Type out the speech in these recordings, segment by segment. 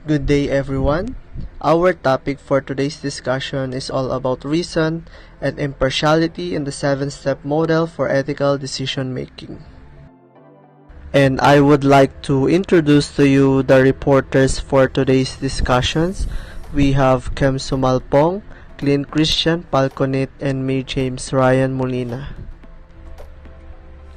Good day, everyone. Our topic for today's discussion is all about reason and impartiality in the 7-step model for ethical decision making. And I would like to introduce to you the reporters for today's discussions. We have Kem Sumalpong, Clint Christian Palconit, and May James Ryan Molina.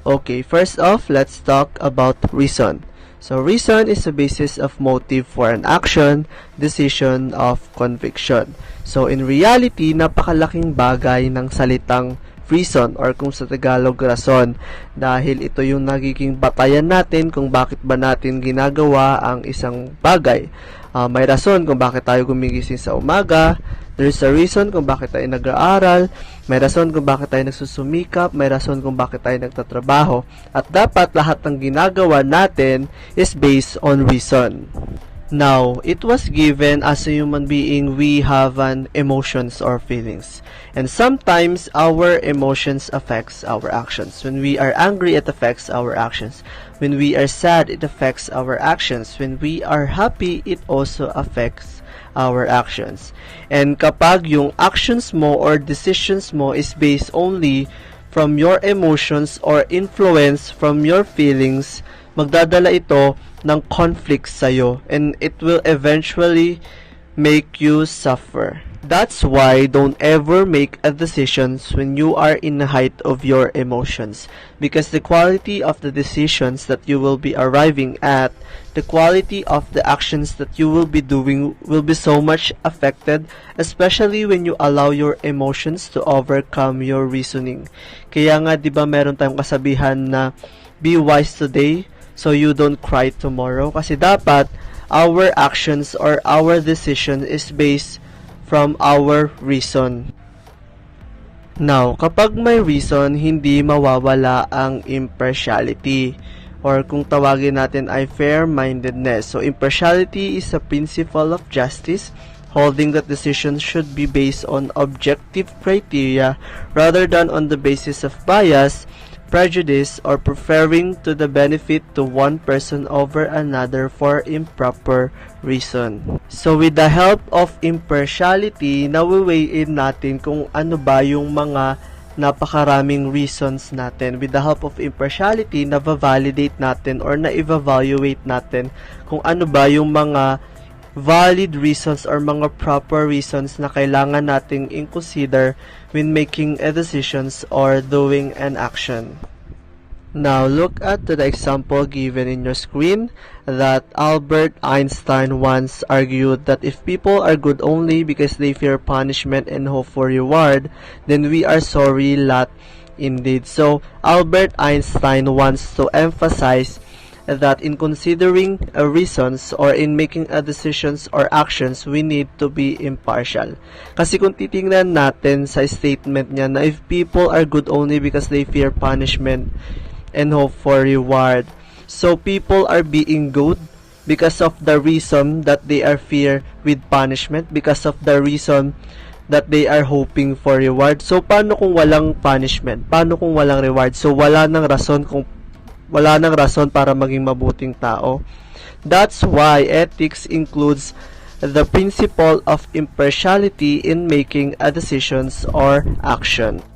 Okay, first off, let's talk about reason. So, reason is the basis of motive for an action, decision of conviction. So, in reality, napakalaking bagay ng salitang reason or kung sa Tagalog, rason. Dahil ito yung nagiging batayan natin kung bakit ba natin ginagawa ang isang bagay. May rason kung bakit tayo gumigising sa umaga. There's a reason kung bakit tayo nag-aaral, may rason kung bakit tayo nagsusumikap, may rason kung bakit tayo nagtatrabaho. At dapat lahat ng ginagawa natin is based on reason. Now, it was given as a human being, we have an emotions or feelings. And sometimes, our emotions affects our actions. When we are angry, it affects our actions. When we are sad, it affects our actions. When we are happy, it also affects our actions. And kapag yung actions mo or decisions mo is based only from your emotions or influence from your feelings, magdadala ito ng conflict sa'yo and it will eventually make you suffer. That's why don't ever make a decisions when you are in the height of your emotions, because the quality of the decisions that you will be arriving at, the quality of the actions that you will be doing will be so much affected, especially when you allow your emotions to overcome your reasoning. Kaya nga 'di ba meron tayong kasabihan na be wise today so you don't cry tomorrow, kasi dapat our actions or our decision is based from our reason. Now, kapag may reason, hindi mawawala ang impartiality, or kung tawagin natin ay fair-mindedness. So, impartiality is a principle of justice, holding that decisions should be based on objective criteria rather than on the basis of bias, prejudice, or preferring to the benefit to one person over another for improper reason. So with the help of impartiality, nawi-weigh in natin kung ano ba yung mga napakaraming reasons natin. With the help of impartiality, na-validate natin or na-evaluate natin kung ano ba yung mga valid reasons or mga proper reasons na kailangan nating i-consider when making a decisions or doing an action. Now, look at the example given in your screen that Albert Einstein once argued that if people are good only because they fear punishment and hope for reward, then we are sorry lot indeed. So, Albert Einstein wants to emphasize that in considering reasons or in making a decisions or actions, we need to be impartial. Kasi kung titingnan natin sa statement niya na if people are good only because they fear punishment and hope for reward, so people are being good because of the reason that they are fear with punishment, because of the reason that they are hoping for reward. So paano kung walang punishment? Paano kung walang reward? So wala nang rason para maging mabuting tao. That's why ethics includes the principle of impartiality in making a decisions or action.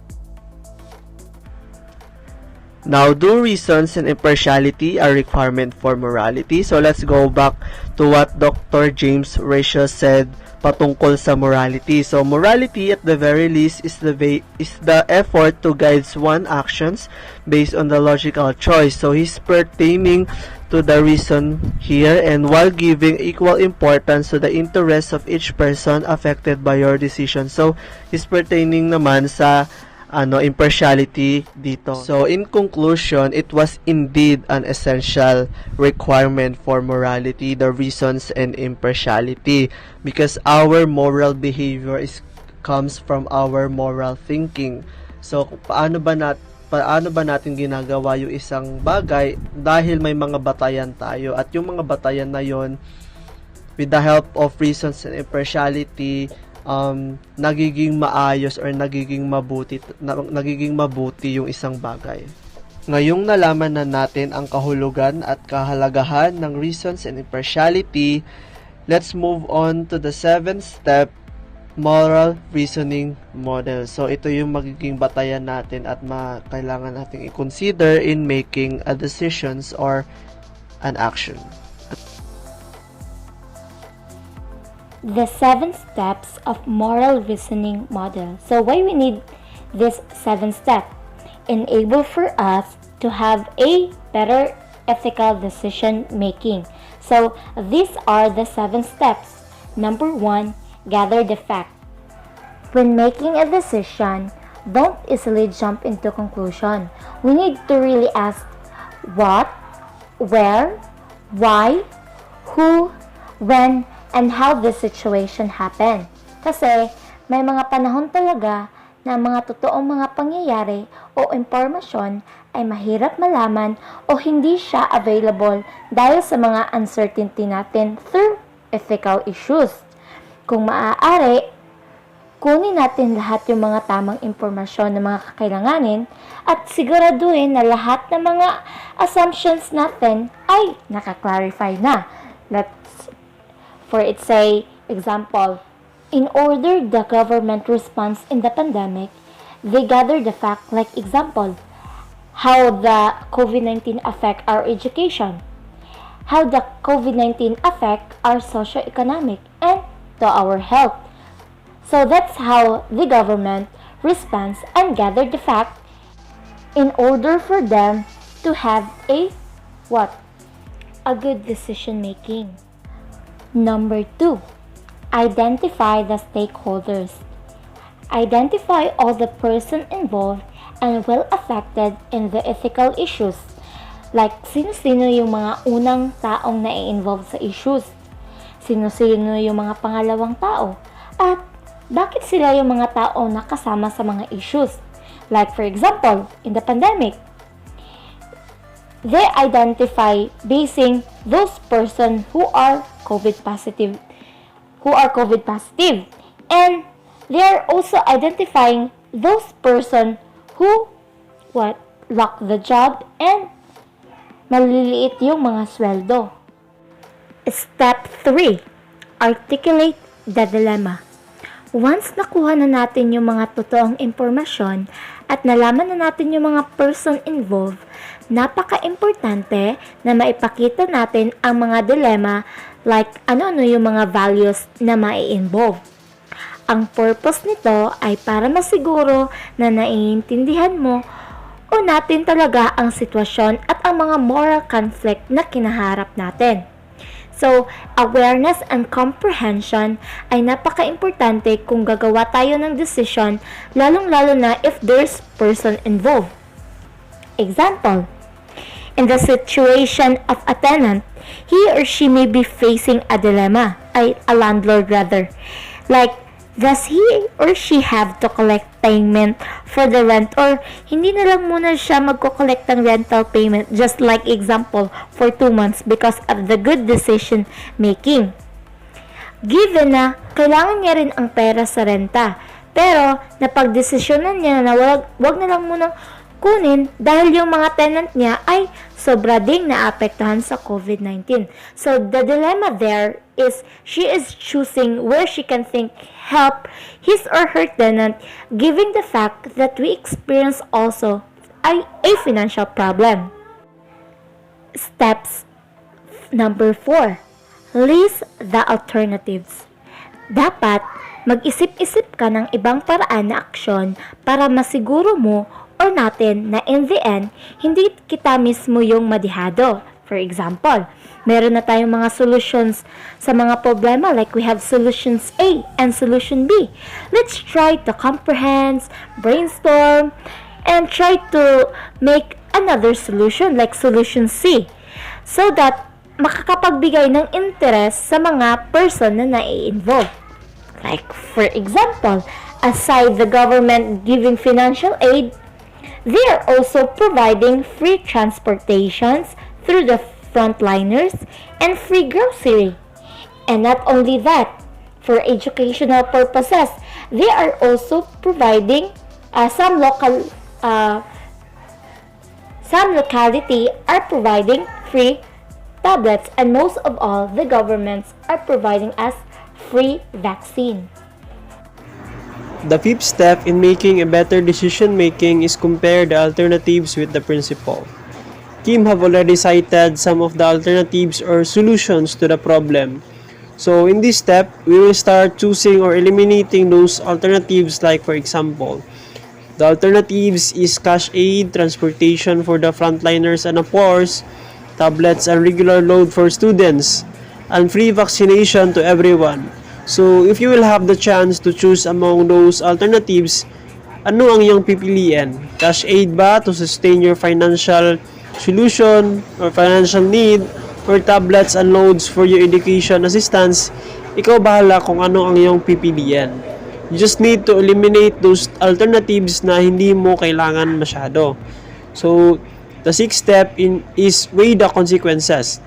Now, do reasons and impartiality a requirement for morality? So let's go back to what Dr. James Ratio said patungkol sa morality. So morality at the very least is the effort to guide one's actions based on the logical choice. So he's pertaining to the reason here, and while giving equal importance to the interests of each person affected by your decision. So he's pertaining naman sa impartiality dito. So in conclusion, it was indeed an essential requirement for morality, the reasons and impartiality, because our moral behavior comes from our moral thinking. So paano ba natin ginagawa yung isang bagay? Dahil may mga batayan tayo, at yung mga batayan na yon, with the help of reasons and impartiality, nagiging maayos or nagiging mabuti yung isang bagay. Ngayong nalaman na natin ang kahulugan at kahalagahan ng reasons and impartiality, Let's move on to the 7th step, moral reasoning model. So, ito yung magiging batayan natin at kailangan natin i-consider in making a decisions or an action. The 7 steps of moral reasoning model. So, why we need this 7 step? Enable for us to have a better ethical decision making. So, these are the 7 steps. Number 1, gather the fact. When making a decision, don't easily jump into conclusion. We need to really ask what, where, why, who, when, and how this situation happened. Kasi may mga panahon talaga na mga totoong mga pangyayari o impormasyon ay mahirap malaman o hindi siya available dahil sa mga uncertainty natin through ethical issues. Kung maaari, kunin natin lahat yung mga tamang impormasyon na mga kakailanganin at siguraduhin na lahat ng mga assumptions natin ay nakaklarify na. For example, in order the government response in the pandemic, they gather the fact, like example, how the COVID-19 affect our education, how the COVID-19 affect our socio-economic and to our health. So that's how the government responds and gather the fact in order for them to have a good decision making. Number 2, identify the stakeholders. Identify all the person involved and well affected in the ethical issues. Like, sino-sino yung mga unang taong na-involve sa issues? Sino-sino yung mga pangalawang tao? At bakit sila yung mga tao na kasama sa mga issues? Like, for example, in the pandemic, they identify basing those person who are COVID positive, and they are also identifying those person who lock the job and maliliit yung mga sweldo. Step 3, articulate the dilemma. Once nakuha na natin yung mga totoong impormasyon at nalaman na natin yung mga person involved, napaka-importante na maipakita natin ang mga dilemma, like ano-ano yung mga values na mai-involve. Ang purpose nito ay para masiguro na naiintindihan mo o natin talaga ang sitwasyon at ang mga moral conflict na kinaharap natin. So, awareness and comprehension ay napaka-importante kung gagawa tayo ng decision, lalong-lalo na if there's person involved. Example, in the situation of a tenant, he or she may be facing a dilemma, a landlord rather. Like, does he or she have to collect payment for the rent or hindi na lang muna siya magko-collect ng rental payment, just like example, for 2 months because of the good decision making. Given na kailangan niya rin ang pera sa renta, pero napagdesisyonan niya na wag na lang munang kunin dahil yung mga tenant niya ay sobra ding naapektuhan sa COVID-19. So the dilemma there is she is choosing where she can help his or her tenant, given the fact that we experience also a financial problem. Steps number 4, list the alternatives. Dapat mag-isip-isip ka ng ibang paraan na aksyon para masiguro mo or natin na in the end, hindi kita mismo yung madihado. For example, meron na tayong mga solutions sa mga problema, like we have solutions A and solution B. Let's try to comprehend, brainstorm, and try to make another solution like solution C so that makakapagbigay ng interest sa mga person na nai-involve. Like for example, aside the government giving financial aid, they are also providing free transportations through the frontliners and free grocery. And not only that, for educational purposes, they are also providing some locality are providing free tablets, and most of all, the governments are providing us free vaccine. The fifth step in making a better decision making is compare the alternatives with the principle. Kim have already cited some of the alternatives or solutions to the problem. So in this step, we will start choosing or eliminating those alternatives, like for example, the alternatives is cash aid, transportation for the frontliners and the poor, tablets and regular load for students, and free vaccination to everyone. So if you will have the chance to choose among those alternatives, ano ang iyong pipiliin? Cash aid ba to sustain your financial solution or financial need, or tablets and loads for your education assistance? Ikaw bahala kung ano ang iyong pipiliin. You just need to eliminate those alternatives na hindi mo kailangan masyado. So, the sixth step is weigh the consequences.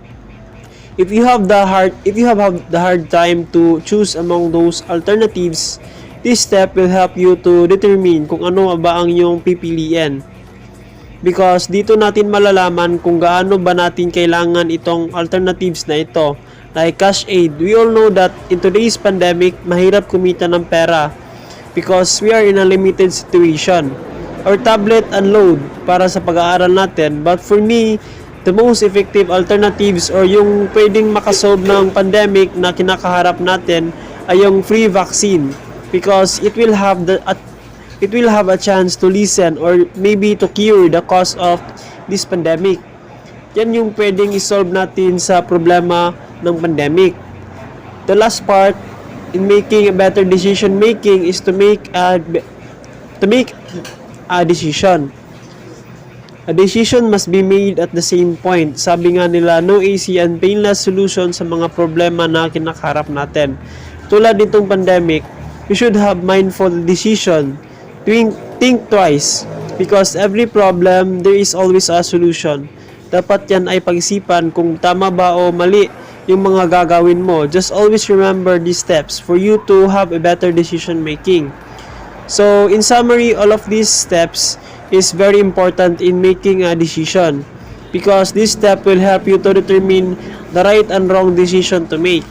If you have the hard time to choose among those alternatives, this step will help you to determine kung ano ba ang iyong pipiliin. Because dito natin malalaman kung gaano ba natin kailangan itong alternatives na ito. Like cash aid, we all know that in today's pandemic, mahirap kumita ng pera because we are in a limited situation. Or tablet and load para sa pag-aaral natin. But for me, the most effective alternatives or yung pwedeng makasolve ng pandemic na kinakaharap natin ay yung free vaccine, because it will have a chance to lessen or maybe to cure the cause of this pandemic. Yan yung pwedeng isolve natin sa problema ng pandemic. The last part in making a better decision making is to make a decision. A decision must be made at the same point. Sabi nga nila, no easy and painless solution sa mga problema na kinakaharap natin. Tulad nitong pandemic, we should have mindful decision. Think twice, because every problem, there is always a solution. Dapat yan ay pag-isipan kung tama ba o mali yung mga gagawin mo. Just always remember these steps for you to have a better decision making. So, in summary, all of these steps is very important in making a decision, because this step will help you to determine the right and wrong decision to make.